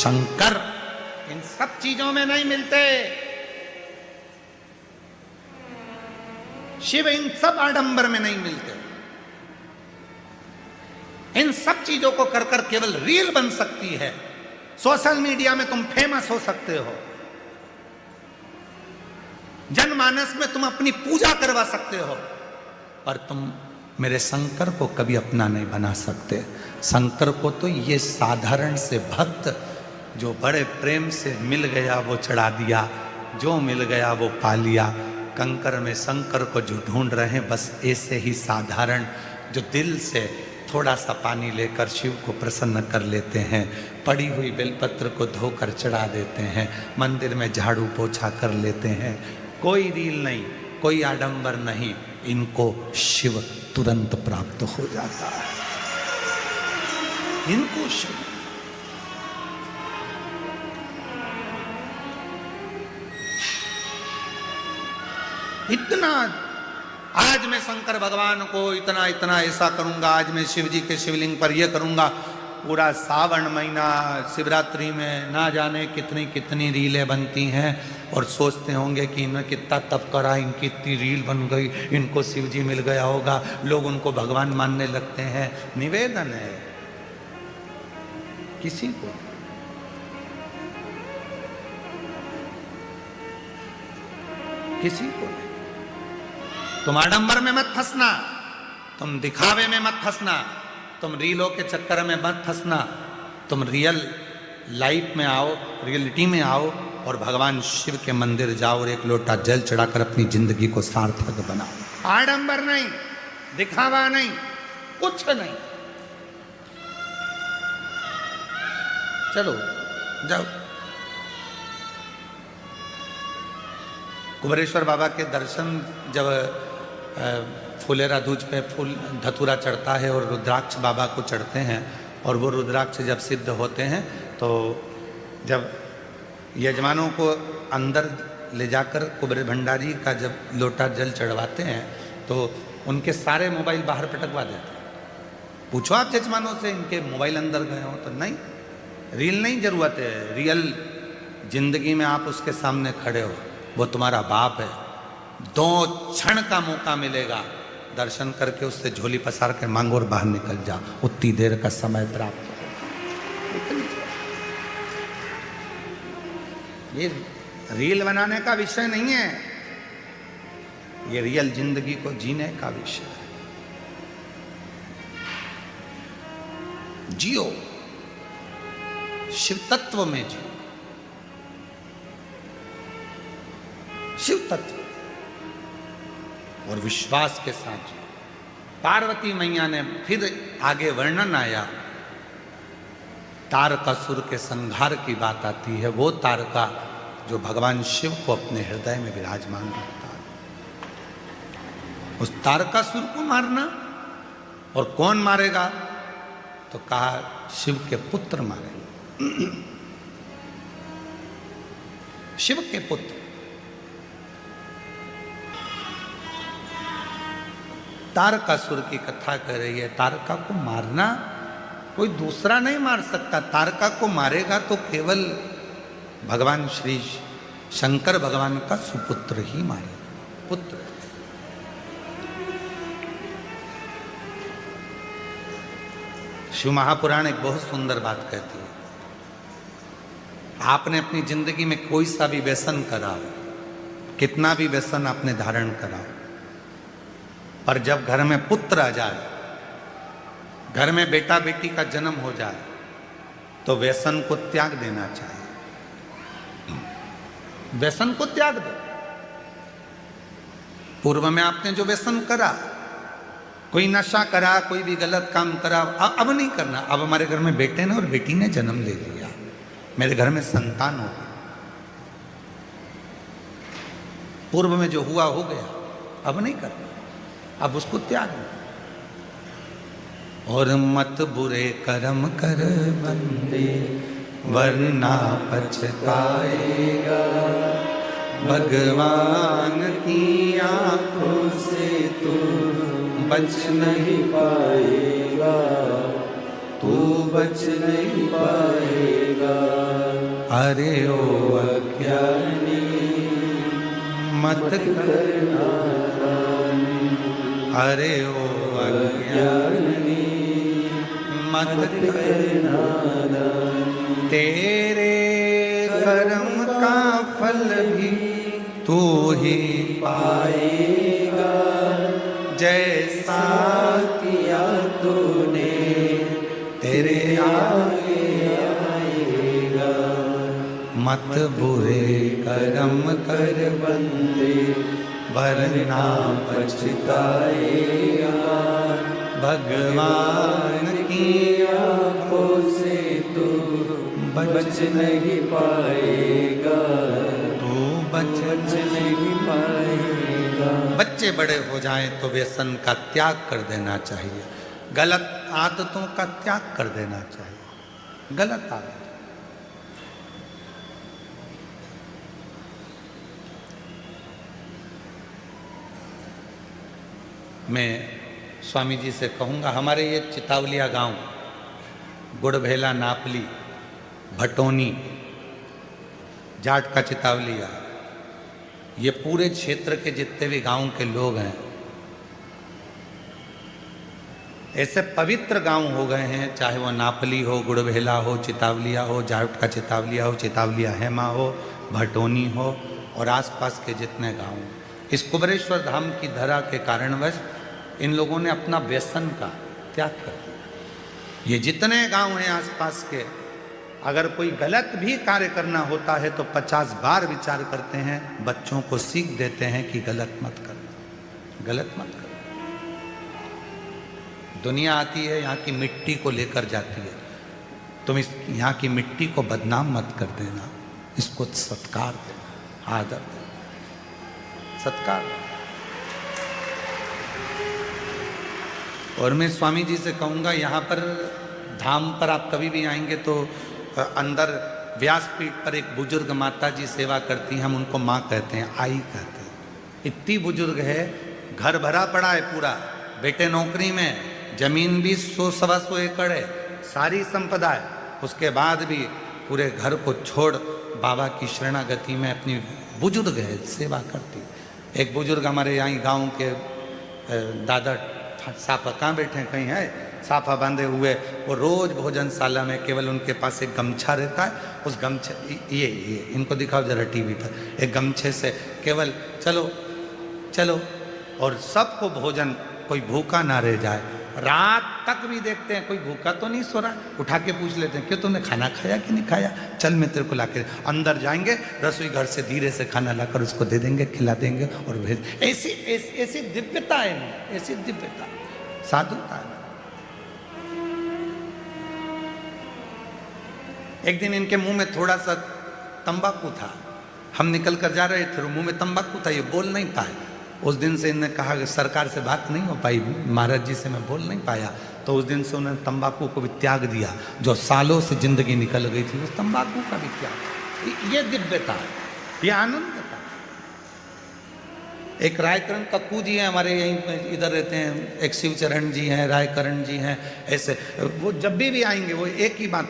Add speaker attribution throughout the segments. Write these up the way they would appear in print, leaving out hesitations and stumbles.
Speaker 1: शंकर इन सब चीजों में नहीं मिलते। शिव इन सब आडंबर में नहीं मिलते। इन सब चीजों को कर कर केवल रील बन सकती है। सोशल मीडिया में तुम फेमस हो सकते हो, जनमानस में तुम अपनी पूजा करवा सकते हो, पर तुम मेरे शंकर को कभी अपना नहीं बना सकते। शंकर को तो ये साधारण से भक्त जो बड़े प्रेम से मिल गया वो चढ़ा दिया, जो मिल गया वो पा लिया। कंकर में शंकर को जो ढूंढ रहे हैं, बस ऐसे ही साधारण जो दिल से थोड़ा सा पानी लेकर शिव को प्रसन्न कर लेते हैं, पड़ी हुई बेलपत्र को धोकर चढ़ा देते हैं, मंदिर में झाड़ू पोछा कर लेते हैं, कोई रील नहीं, कोई आडंबर नहीं, इनको शिव तुरंत प्राप्त हो जाता है। इनको शिव इतना, आज मैं शंकर भगवान को इतना इतना ऐसा करूंगा, आज मैं शिव जी के शिवलिंग पर यह करूंगा, पूरा सावन महीना शिवरात्रि में ना जाने कितनी कितनी रीलें बनती हैं, और सोचते होंगे कि इन्हें कितना तप करा, इनकी इतनी रील बन गई, इनको शिव जी मिल गया होगा, लोग उनको भगवान मानने लगते हैं। निवेदन है किसी को किसी को नहीं। तुम आडंबर में मत फंसना, तुम दिखावे में मत फंसना, तुम रीलों के चक्कर में मत फंसना, तुम रियल लाइफ में आओ, रियलिटी में आओ और भगवान शिव के मंदिर जाओ और एक लोटा जल चढ़ाकर अपनी जिंदगी को सार्थक बनाओ। आडंबर नहीं, दिखावा नहीं, कुछ नहीं। चलो जाओ। कुबेरेश्वर बाबा के दर्शन जब फुलेरा दूज पे फूल धतूरा चढ़ता है और रुद्राक्ष बाबा को चढ़ते हैं, और वो रुद्राक्ष जब सिद्ध होते हैं तो जब यजमानों को अंदर ले जाकर कुबेर भंडारी का जब लोटा जल चढ़वाते हैं तो उनके सारे मोबाइल बाहर पटकवा देते हैं। पूछो आप यजमानों से, इनके मोबाइल अंदर गए हो? तो नहीं, रील नहीं जरूरत है। रियल जिंदगी में आप उसके सामने खड़े हो, वो तुम्हारा बाप है, 2 क्षण का मौका मिलेगा, दर्शन करके उससे झोली पसार के मांगो और बाहर निकल जा, उतनी देर का समय प्राप्त हो। ये रील बनाने का विषय नहीं है, ये रियल जिंदगी को जीने का विषय है। जियो, शिव तत्व में जियो, शिव तत्व और विश्वास के साथ जियो। पार्वती मैया ने फिर आगे वर्णन आया, तारकासुर के संहार की बात आती है। वो तारका जो भगवान शिव को अपने हृदय में विराजमान रखता है, उस तारकासुर को मारना। और कौन मारेगा? तो कहा शिव के पुत्र मारेंगे। शिव के पुत्र। तारकासुर की कथा कर रही है। तारका को मारना कोई दूसरा नहीं मार सकता। तारका को मारेगा तो केवल भगवान श्री शंकर भगवान का सुपुत्र ही मारेगा। पुत्र। शिव महापुराण एक बहुत सुंदर बात कहती है, आपने अपनी जिंदगी में कोई सा भी व्यसन करा, कितना भी व्यसन आपने धारण करा, पर जब घर में पुत्र आ जाए, घर में बेटा बेटी का जन्म हो जाए, तो व्यसन को त्याग देना चाहिए। व्यसन को त्याग दो। पूर्व में आपने जो व्यसन करा, कोई नशा करा, कोई भी गलत काम करा, अब नहीं करना। अब हमारे घर में बेटे ने और बेटी ने जन्म ले लिया, मेरे घर में संतान हो गई। पूर्व में जो हुआ हो गया, अब नहीं करना, अब उसको त्याग दो। और मत बुरे कर्म कर बंदे, वरना पछताएगा, भगवान की आंखों से तू बच नहीं पाएगा, तू बच नहीं पाएगा। अरे ओ अज्ञानी मत करना, अरे ओ अज्ञानी मत करना, तेरे कर्म का फल भी तू ही पाएगा, जैसा किया तूने तेरे आगे आएगा। मत बुरे कर्म कर बंदे वरना पछताएगा, भगवान की आंखों से तू बच नहीं पाएगा, तू बच नहीं पाएगा। बच्चे बड़े हो जाएं तो व्यसन का त्याग कर देना चाहिए, गलत आदतों का त्याग कर देना चाहिए, गलत आदत। मैं स्वामी जी से कहूँगा, हमारे ये चितावलिया गांव, गुड़भेला, नापली, भटोनी, जाट का चितावलिया, ये पूरे क्षेत्र के जितने भी गांव के लोग हैं ऐसे पवित्र गांव हो गए हैं, चाहे वो नापली हो, गुड़भेला हो, चितावलिया हो, जाट का चितावलिया हो, चितावलिया हेमा हो, भटोनी हो और आसपास के जितने गांव, इस कुबरेश्वर धाम की धरा के कारणवश इन लोगों ने अपना व्यसन का त्याग कर दिया। ये जितने गांव हैं आसपास के, अगर कोई गलत भी कार्य करना होता है तो 50 बार विचार करते हैं, बच्चों को सीख देते हैं कि गलत मत करना, गलत मत करना। दुनिया आती है, यहाँ की मिट्टी को लेकर जाती है, तुम इस यहाँ की मिट्टी को बदनाम मत कर देना, इसको सत्कार देना, आदर देना, सत्कार। और मैं स्वामी जी से कहूँगा, यहाँ पर धाम पर आप कभी भी आएंगे तो अंदर व्यासपीठ पर एक बुजुर्ग माता जी सेवा करती हैं, हम उनको माँ कहते हैं, आई कहते हैं। इतनी बुजुर्ग है, घर भरा पड़ा है पूरा, बेटे नौकरी में, जमीन भी 100-125 एकड़ है, सारी संपदा है, उसके बाद भी पूरे घर को छोड़ बाबा की शरणागति में अपनी बुजुर्ग है, सेवा करती। एक बुजुर्ग हमारे यहाँ गांव के दादा साफा, कहाँ बैठे हैं, कहीं है, साफा बांधे हुए, वो रोज भोजनशाला में केवल उनके पास एक गमछा रहता है, उस गमछे, ये इनको दिखाओ जरा टीवी पर, एक गमछे से केवल चलो चलो, और सबको भोजन, कोई भूखा ना रह जाए। रात तक भी देखते हैं कोई भूखा तो नहीं सो रहा, उठा के पूछ लेते हैं, क्यों तुमने खाना खाया कि नहीं खाया, चल मैं तेरे को ला के, अंदर जाएंगे, रसोई घर से धीरे से खाना लाकर उसको दे देंगे, खिला देंगे और भेज। ऐसी दिव्यता है, ऐसी दिव्यता, साधुता है। एक दिन इनके मुंह में थोड़ा सा तंबाकू था, हम निकल कर जा रहे थे, मुंह में तंबाकू था, ये बोल नहीं पाए। उस दिन से इन्होंने कहा कि सरकार से बात नहीं हो पाई, महाराज जी से मैं बोल नहीं पाया, तो उस दिन से उन्होंने तंबाकू को भी त्याग दिया, जो सालों से जिंदगी निकल गई थी, उस तंबाकू का भी त्याग। ये दिव्यता है, ये आनंद का। एक रायकरण कक्कू जी हैं हमारे यहीं इधर रहते हैं, एक शिवचरण जी हैं, रायकरण जी हैं, ऐसे वो जब भी आएंगे वो एक ही बात,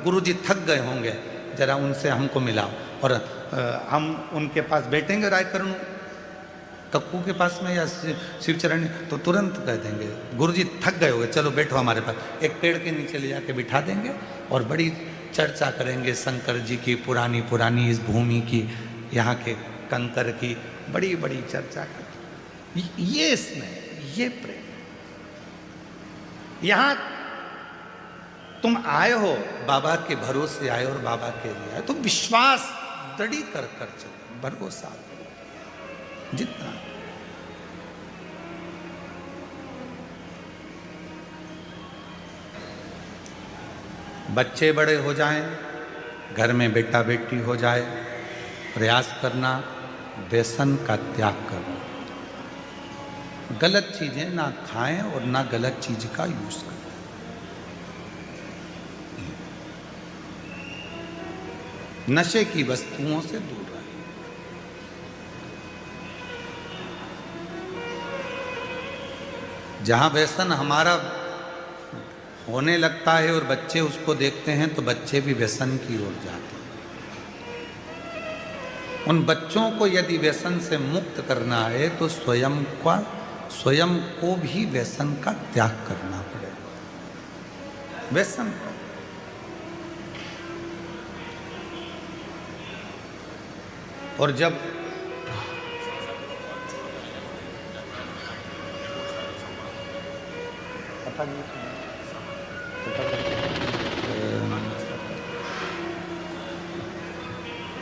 Speaker 1: गुरुजी थक गए होंगे, जरा उनसे हमको मिलाओ, और हम उनके पास बैठेंगे रायकरण कक्कू के पास में या शिवचरण, तो तुरंत कह देंगे गुरुजी थक गए होंगे, चलो बैठो हमारे पास, एक पेड़ के नीचे ले जाके बिठा देंगे और बड़ी चर्चा करेंगे शंकर जी की, पुरानी पुरानी इस भूमि की, यहाँ के कंकर की बड़ी बड़ी चर्चा करते। ये स्नेह, ये प्रेम। यहाँ तुम आए हो, बाबा के भरोसे आए और बाबा के लिए आए, तो विश्वास दृढ़ी कर चलो, भरोसा जितना। बच्चे बड़े हो जाएं, घर में बेटा बेटी हो जाए, प्रयास करना व्यसन का त्याग करना, गलत चीजें ना खाएं और ना गलत चीज का यूज करें। नशे की वस्तुओं से दूर रहें। जहां व्यसन हमारा होने लगता है और बच्चे उसको देखते हैं तो बच्चे भी व्यसन की ओर जाते हैं। उन बच्चों को यदि व्यसन से मुक्त करना है तो स्वयं को भी व्यसन का त्याग करना पड़ेगा। व्यसन और जब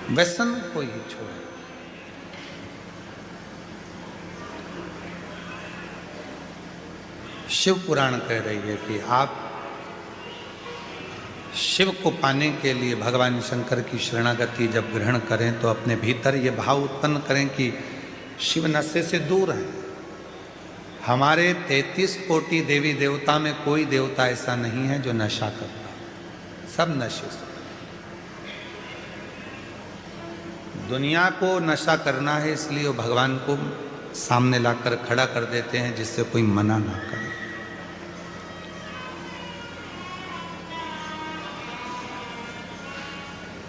Speaker 1: व्यसन को ही छोड़े। शिव पुराण कह रही है कि आप शिव को पाने के लिए भगवान शंकर की शरणागति जब ग्रहण करें तो अपने भीतर ये भाव उत्पन्न करें कि शिव नशे से दूर है। हमारे 33 कोटि देवी देवता में कोई देवता ऐसा नहीं है जो नशा करता, सब नशे से। दुनिया को नशा करना है इसलिए वो भगवान को सामने लाकर खड़ा कर देते हैं जिससे कोई मना ना करे।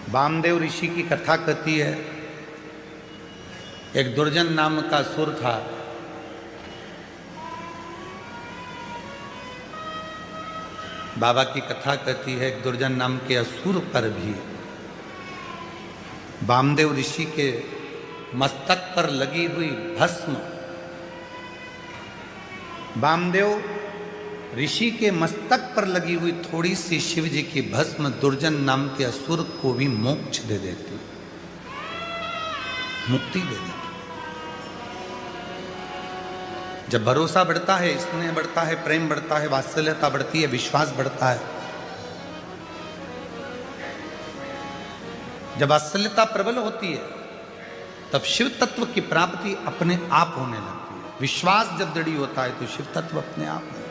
Speaker 1: वामदेव ऋषि की कथा कहती है, एक दुर्जन नाम का असुर था। बाबा की कथा कहती है एक दुर्जन नाम के असुर पर भी वामदेव ऋषि के मस्तक पर लगी हुई भस्म, वामदेव ऋषि के मस्तक पर लगी हुई थोड़ी सी शिव जी की भस्म दुर्जन नाम के असुर को भी मोक्ष दे देती, मुक्ति दे देती। जब भरोसा बढ़ता है, स्नेह बढ़ता है, प्रेम बढ़ता है, वात्सल्यता बढ़ती है, विश्वास बढ़ता है, जब वात्सल्यता प्रबल होती है तब शिव तत्व की प्राप्ति अपने आप होने लगती है। विश्वास जब दृढ़ होता है तो शिव तत्व अपने आप होता है,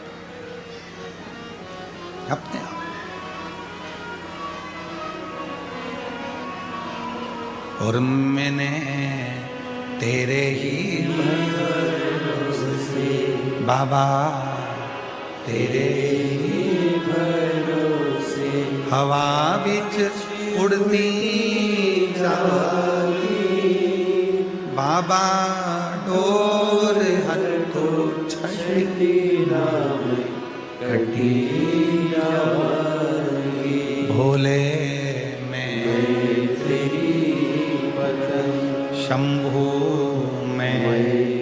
Speaker 1: अपने आप। और मैंने तेरे ही भरोसे बाबा, तेरे ही भरोसे हवा बिच उड़ती जागी बाबा, डोर हर तो छठी नाम कटी भोले में तेरी बदन, शंभू में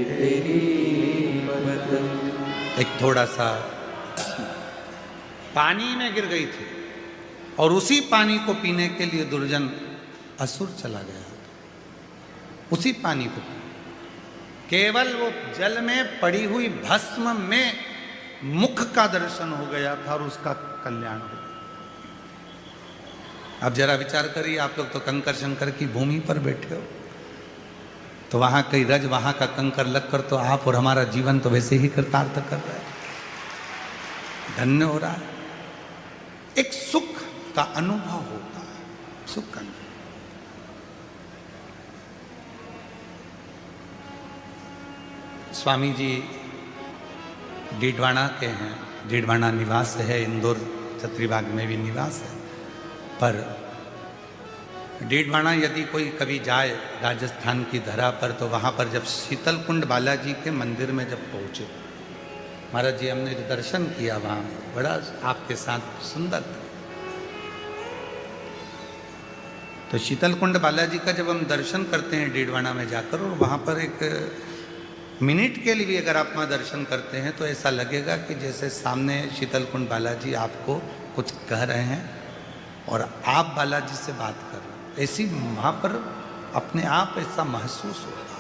Speaker 1: तेरी बदन। एक थोड़ा सा पानी में गिर गई थी और उसी पानी को पीने के लिए दुर्जन असुर चला गया। उसी पानी को केवल वो जल में पड़ी हुई भस्म में मुख का दर्शन हो गया था और उसका कल्याण हो गया। अब जरा विचार करिए, आप लोग तो कंकर शंकर की भूमि पर बैठे हो, तो वहां कई रज वहां का कंकर लगकर तो आप और हमारा जीवन तो वैसे ही कृतार्थ कर रहे हैं, धन्य हो रहा है। एक सुख का अनुभव होता है, सुख का अनुभव। स्वामी जी डीडवाना के हैं, डीडवाना निवास है, इंदौर छत्रीबाग में भी निवास है। पर डीडवाना यदि कोई कभी जाए राजस्थान की धरा पर तो वहाँ पर जब शीतलकुंड बालाजी के मंदिर में जब पहुँचे महाराज जी, हमने दर्शन किया वहाँ, बड़ा आपके साथ सुंदर था। तो शीतलकुंड बालाजी का जब हम दर्शन करते हैं डीडवाना में जाकर, और वहाँ पर एक मिनट के लिए भी अगर आप वहाँ दर्शन करते हैं तो ऐसा लगेगा कि जैसे सामने शीतलकुंड बालाजी आपको कुछ कह रहे हैं और आप बालाजी से बात कर रहे हैं। ऐसी वहाँ पर अपने आप ऐसा महसूस होता है।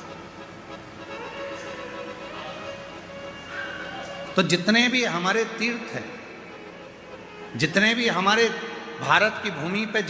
Speaker 1: तो जितने भी हमारे तीर्थ हैं, जितने भी हमारे भारत की भूमि पे